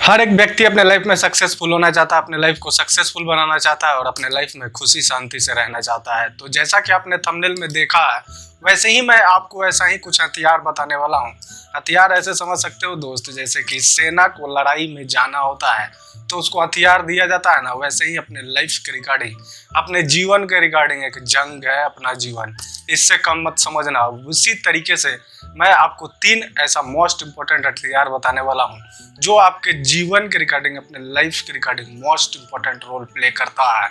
हर एक व्यक्ति अपने लाइफ में सक्सेसफुल होना चाहता है, अपने लाइफ को सक्सेसफुल बनाना चाहता है और अपने लाइफ में खुशी शांति से रहना चाहता है। तो जैसा कि आपने थंबनेल में देखा है, वैसे ही मैं आपको ऐसा ही कुछ हथियार बताने वाला हूँ। हथियार ऐसे समझ सकते हो दोस्त, जैसे कि सेना को लड़ाई में जाना होता है तो उसको हथियार दिया जाता है ना, वैसे ही अपने लाइफ के रिगार्डिंग, अपने जीवन के रिगार्डिंग एक जंग है अपना जीवन, इससे कम मत समझना। उसी तरीके से मैं आपको 3 ऐसा मोस्ट इंपॉर्टेंट हथियार बताने वाला हूँ जो आपके जीवन के रिगार्डिंग, अपने लाइफ के regarding most important role play करता है।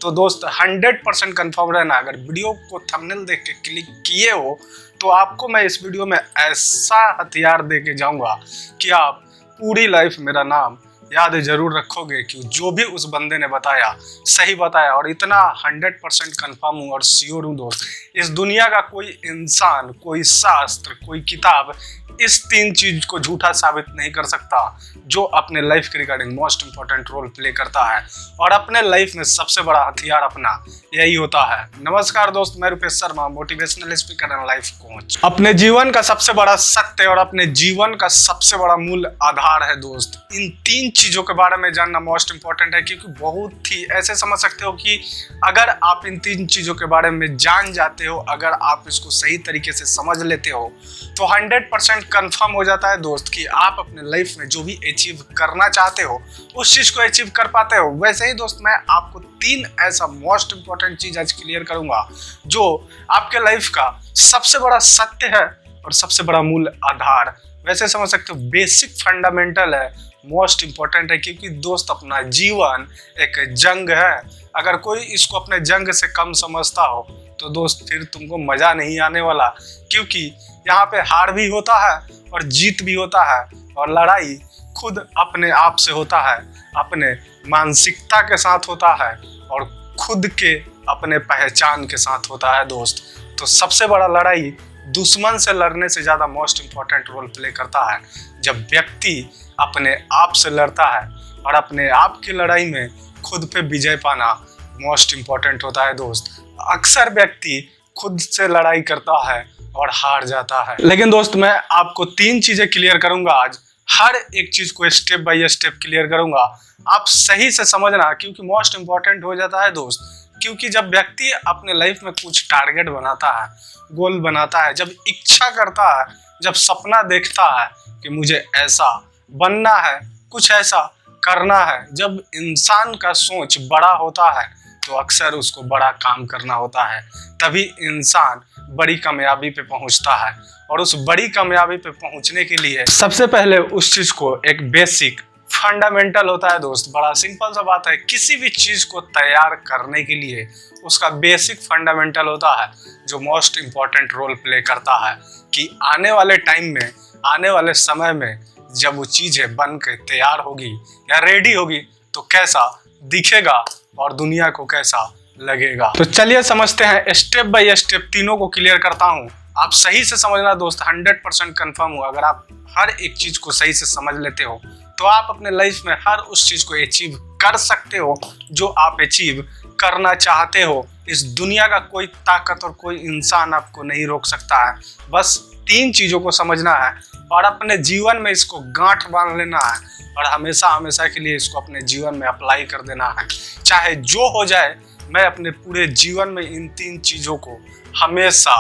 तो दोस्त 100% कन्फर्म रहना, अगर वीडियो को थंबनेल देख के क्लिक किए हो तो आपको मैं इस वीडियो में ऐसा हथियार दे के जाऊँगा कि आप पूरी लाइफ मेरा नाम याद जरूर रखोगे कि जो भी उस बंदे ने बताया सही बताया। और इतना 100% कन्फर्म हूँ और श्योर हूँ दोस्त, इस दुनिया का कोई इंसान, कोई शास्त्र, कोई किताब इस 3 चीज को झूठा साबित नहीं कर सकता जो अपने लाइफ के regarding most important role play करता है। और अपने लाइफ में सबसे बड़ा हथियार अपना यही होता है। नमस्कार दोस्त, मैं Rupesh Sharma, motivational speaker and life coach. अपने जीवन का सबसे बड़ा सत्य और अपने जीवन का सबसे बड़ा मूल आधार है दोस्त। इन 3 चीजों के बारे में जानना मोस्ट इंपॉर्टेंट है, क्योंकि बहुत ही ऐसे समझ सकते हो कि अगर आप इन 3 चीजों के बारे में जान जाते हो, अगर आप इसको सही तरीके से समझ लेते हो तो 100% कन्फर्म हो जाता है दोस्त कि आप अपने लाइफ में जो भी अचीव करना चाहते हो उस चीज को अचीव कर पाते हो। वैसे ही दोस्त मैं आपको 3 ऐसा मोस्ट इंपॉर्टेंट चीज आज क्लियर करूंगा जो आपके लाइफ का सबसे बड़ा सत्य है और सबसे बड़ा मूल आधार, वैसे समझ सकते हो बेसिक फंडामेंटल है, मोस्ट इंपॉर्टेंट है। क्योंकि दोस्त अपना जीवन एक जंग है। अगर कोई इसको अपने जंग से कम समझता हो तो दोस्त फिर तुमको मजा नहीं आने वाला, क्योंकि यहाँ पे हार भी होता है और जीत भी होता है। और लड़ाई खुद अपने आप से होता है, अपने मानसिकता के साथ होता है और खुद के अपने पहचान के साथ होता है दोस्त। तो सबसे बड़ा लड़ाई दुश्मन से लड़ने से ज़्यादा मोस्ट इंपॉर्टेंट रोल प्ले करता है जब व्यक्ति अपने आप से लड़ता है। और अपने आप की लड़ाई में खुद पे विजय पाना मोस्ट इंपॉर्टेंट होता है दोस्त। अक्सर व्यक्ति खुद से लड़ाई करता है और हार जाता है। लेकिन दोस्त मैं आपको 3 चीजें क्लियर करूंगा आज, हर एक चीज को स्टेप बाय स्टेप क्लियर करूंगा, आप सही से समझना, क्योंकि मोस्ट इंपॉर्टेंट हो जाता है दोस्त। क्योंकि जब व्यक्ति अपने लाइफ में कुछ टारगेट बनाता है, गोल बनाता है, जब इच्छा करता है, जब सपना देखता है कि मुझे ऐसा बनना है, कुछ ऐसा करना है, जब इंसान का सोच बड़ा होता है तो अक्सर उसको बड़ा काम करना होता है, तभी इंसान बड़ी कामयाबी पे पहुंचता है। और उस बड़ी कामयाबी पे पहुंचने के लिए सबसे पहले उस चीज को एक बेसिक फंडामेंटल होता है दोस्त। बड़ा सिंपल सा बात है, किसी भी चीज को तैयार करने के लिए उसका बेसिक फंडामेंटल होता है जो मोस्ट इंपॉर्टेंट रोल प्ले करता है कि आने वाले टाइम में, आने वाले समय में जब वो चीजें बन के तैयार होगी या रेडी होगी तो कैसा दिखेगा और दुनिया को कैसा लगेगा। तो चलिए समझते हैं, स्टेप बाय स्टेप तीनों को क्लियर करता हूँ। आप सही से समझना दोस्त, 100% कन्फर्म हो। अगर आप हर एक चीज को सही से समझ लेते हो तो आप अपने लाइफ में हर उस चीज को अचीव कर सकते हो जो आप अचीव करना चाहते हो। इस दुनिया का कोई ताकत और कोई इंसान आपको नहीं रोक सकता है। बस 3 चीजों को समझना है और अपने जीवन में इसको गांठ बांध लेना है और हमेशा हमेशा के लिए इसको अपने जीवन में अप्लाई कर देना है। चाहे जो हो जाए, मैं अपने पूरे जीवन में इन 3 चीज़ों को हमेशा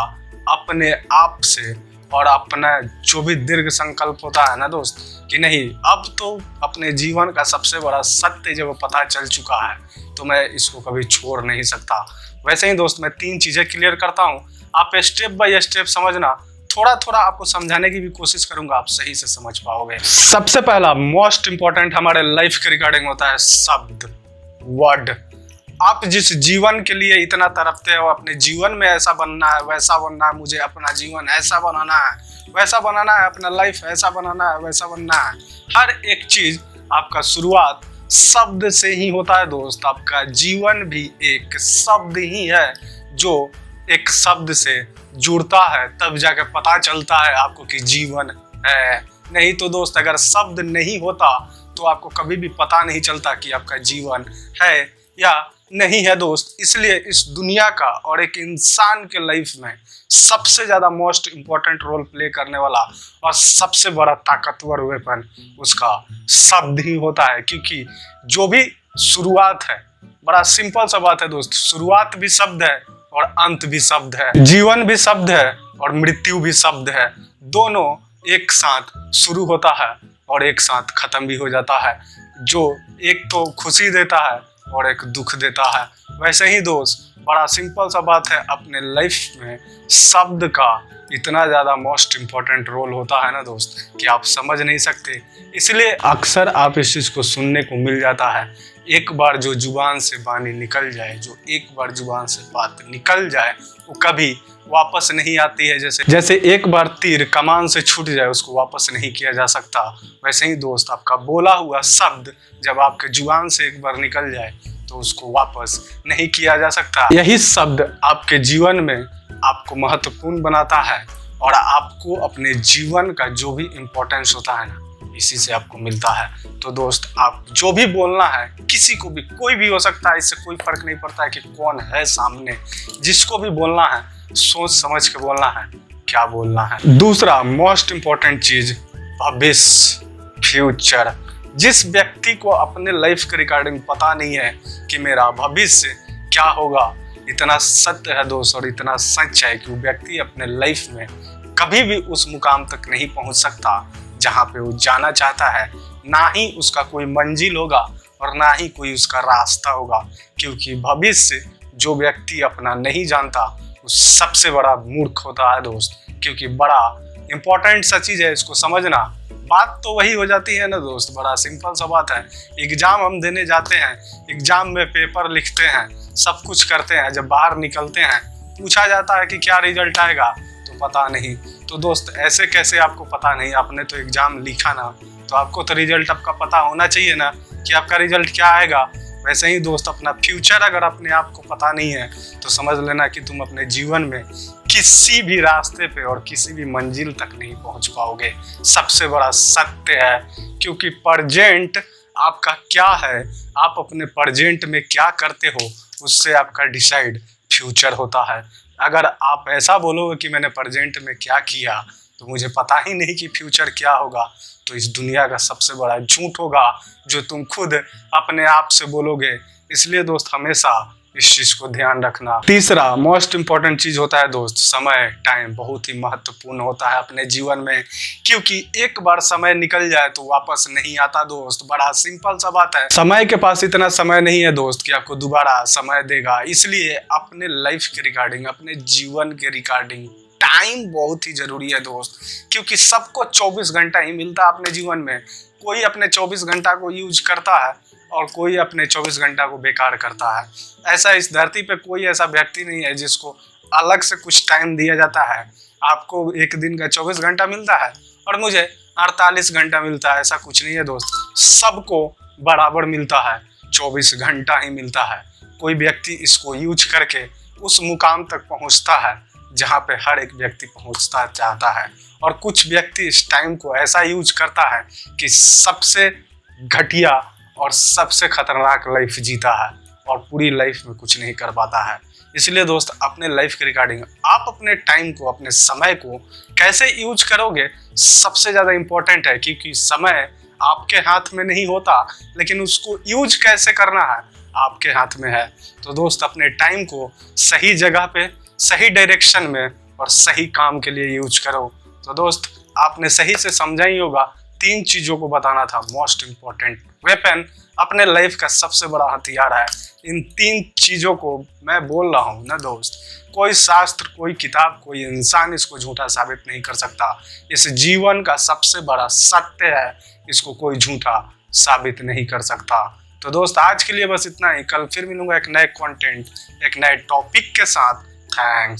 अपने आप से और अपना जो भी दीर्घ संकल्प होता है ना दोस्त कि नहीं, अब तो अपने जीवन का सबसे बड़ा सत्य जब पता चल चुका है तो मैं इसको कभी छोड़ नहीं सकता। वैसे ही दोस्त मैं 3 चीज़ें क्लियर करता हूँ, आप स्टेप बाय स्टेप समझना। थोड़ा थोड़ा आपको समझाने की भी कोशिश करूंगा, आप सही से समझ पाओगे। सबसे पहला मोस्ट इंपॉर्टेंट हमारे लाइफ के रिगार्डिंग होता है शब्द, वर्ड। आप जिस जीवन के लिए इतना तड़पते हो, अपने जीवन में ऐसा बनना है, वैसा बनना है, मुझे अपना जीवन ऐसा बनाना है, वैसा बनाना है, अपना लाइफ ऐसा बनाना है, वैसा बनना है, हर एक चीज आपका शुरुआत शब्द से ही होता है दोस्त। आपका जीवन भी एक शब्द ही है जो एक शब्द से जुड़ता है, तब जाके पता चलता है आपको कि जीवन है। नहीं तो दोस्त अगर शब्द नहीं होता तो आपको कभी भी पता नहीं चलता कि आपका जीवन है या नहीं है दोस्त। इसलिए इस दुनिया का और एक इंसान के लाइफ में सबसे ज़्यादा मोस्ट इम्पोर्टेंट रोल प्ले करने वाला और सबसे बड़ा ताकतवर वेपन उसका शब्द ही होता है। क्योंकि जो भी शुरुआत है, बड़ा सिंपल सा बात है दोस्त, शुरुआत भी शब्द है और अंत भी शब्द है, जीवन भी शब्द है और मृत्यु भी शब्द है। दोनों एक साथ शुरू होता है और एक साथ खत्म भी हो जाता है। जो एक तो खुशी देता है और एक दुख देता है। वैसे ही दोस्त बड़ा सिंपल सा बात है, अपने लाइफ में शब्द का इतना ज़्यादा मोस्ट इम्पोर्टेंट रोल होता है ना दोस्त कि आप समझ नहीं सकते। इसलिए अक्सर आप इस चीज़ को सुनने को मिल जाता है, एक बार जो जुबान से वाणी निकल जाए, जो एक बार जुबान से बात निकल जाए वो कभी वापस नहीं आती है। जैसे एक बार तीर कमान से छूट जाए उसको वापस नहीं किया जा सकता। वैसे ही दोस्त आपका बोला हुआ शब्द जब आपके जुबान से एक बार निकल जाए तो उसको वापस नहीं किया जा सकता। यही शब्द आपके जीवन में आपको महत्वपूर्ण बनाता है और आपको अपने जीवन का जो भी इम्पोर्टेंस होता है ना, इसी से आपको मिलता है। तो दोस्त आप जो भी बोलना है, किसी को भी, कोई भी हो सकता है, इससे कोई फर्क नहीं पड़ता है कि कौन है सामने, जिसको भी बोलना है सोच समझ के बोलना है, क्या बोलना है। दूसरा मोस्ट इम्पोर्टेंट चीज, भविष्य, फ्यूचर। जिस व्यक्ति को अपने लाइफ के रिगार्डिंग पता नहीं है कि मेरा भविष्य क्या होगा, इतना सत्य है दोस्त और इतना सच है कि वो व्यक्ति अपने लाइफ में कभी भी उस मुकाम तक नहीं पहुंच सकता जहां पे वो जाना चाहता है। ना ही उसका कोई मंजिल होगा और ना ही कोई उसका रास्ता होगा। क्योंकि भविष्य जो व्यक्ति अपना नहीं जानता वो सबसे बड़ा मूर्ख होता है दोस्त। क्योंकि बड़ा इंपॉर्टेंट सा चीज है, इसको समझना। बात तो वही हो जाती है ना दोस्त, बड़ा सिंपल सा बात है। एग्जाम हम देने जाते हैं, एग्जाम में पेपर लिखते हैं, सब कुछ करते हैं, जब बाहर निकलते हैं पूछा जाता है कि क्या रिजल्ट आएगा, तो पता नहीं। तो दोस्त ऐसे कैसे आपको पता नहीं, आपने तो एग्जाम लिखा ना, तो आपको तो रिजल्ट आपका पता होना चाहिए ना कि आपका रिजल्ट क्या आएगा। वैसे ही दोस्त अपना फ्यूचर अगर अपने आप को पता नहीं है तो समझ लेना कि तुम अपने जीवन में किसी भी रास्ते पे और किसी भी मंजिल तक नहीं पहुंच पाओगे। सबसे बड़ा सत्य है। क्योंकि प्रेजेंट आपका क्या है, आप अपने प्रेजेंट में क्या करते हो, उससे आपका डिसाइड फ्यूचर होता है। अगर आप ऐसा बोलोगे कि मैंने प्रेजेंट में क्या किया तो मुझे पता ही नहीं कि फ्यूचर क्या होगा, तो इस दुनिया का सबसे बड़ा झूठ होगा जो तुम खुद अपने आप से बोलोगे। इसलिए दोस्त हमेशा इस चीज को ध्यान रखना। तीसरा मोस्ट इम्पोर्टेंट चीज होता है दोस्त, समय, टाइम बहुत ही महत्वपूर्ण होता है अपने जीवन में। क्योंकि एक बार समय निकल जाए तो वापस नहीं आता दोस्त। बड़ा सिंपल सा बात है, समय के पास इतना समय नहीं है दोस्त कि आपको दोबारा समय देगा। इसलिए अपने लाइफ के रिगार्डिंग, अपने जीवन के रिगार्डिंग टाइम बहुत ही जरूरी है दोस्त। क्योंकि सबको 24 घंटा ही मिलता है अपने जीवन में। कोई अपने 24 घंटा को यूज करता है और कोई अपने 24 घंटा को बेकार करता है। ऐसा इस धरती पे कोई ऐसा व्यक्ति नहीं है जिसको अलग से कुछ टाइम दिया जाता है। आपको एक दिन का 24 घंटा मिलता है और मुझे 48 घंटा मिलता है, ऐसा कुछ नहीं है दोस्त। सबको बराबर मिलता है, 24 घंटा ही मिलता है। कोई व्यक्ति इसको यूज करके उस मुकाम तक पहुंचता है जहाँ पे हर एक व्यक्ति पहुंचता चाहता है, और कुछ व्यक्ति इस टाइम को ऐसा यूज करता है कि सबसे घटिया और सबसे खतरनाक लाइफ जीता है और पूरी लाइफ में कुछ नहीं कर पाता है। इसलिए दोस्त अपने लाइफ के रिगार्डिंग आप अपने टाइम को, अपने समय को कैसे यूज करोगे सबसे ज़्यादा इम्पोर्टेंट है। क्योंकि समय आपके हाथ में नहीं होता, लेकिन उसको यूज कैसे करना है आपके हाथ में है। तो दोस्त अपने टाइम को सही जगह पे, सही डायरेक्शन में और सही काम के लिए यूज करो। तो दोस्त आपने सही से समझा ही होगा, 3 चीज़ों को बताना था। मोस्ट इम्पोर्टेंट वेपन अपने लाइफ का सबसे बड़ा हथियार है। इन 3 चीज़ों को मैं बोल रहा हूँ ना दोस्त, कोई शास्त्र, कोई किताब, कोई इंसान इसको झूठा साबित नहीं कर सकता। इस जीवन का सबसे बड़ा सत्य है, इसको कोई झूठा साबित नहीं कर सकता। तो दोस्त आज के लिए बस इतना ही। कल फिर मिलूंगा एक नए कंटेंट, एक नए टॉपिक के साथ। थैंक्स।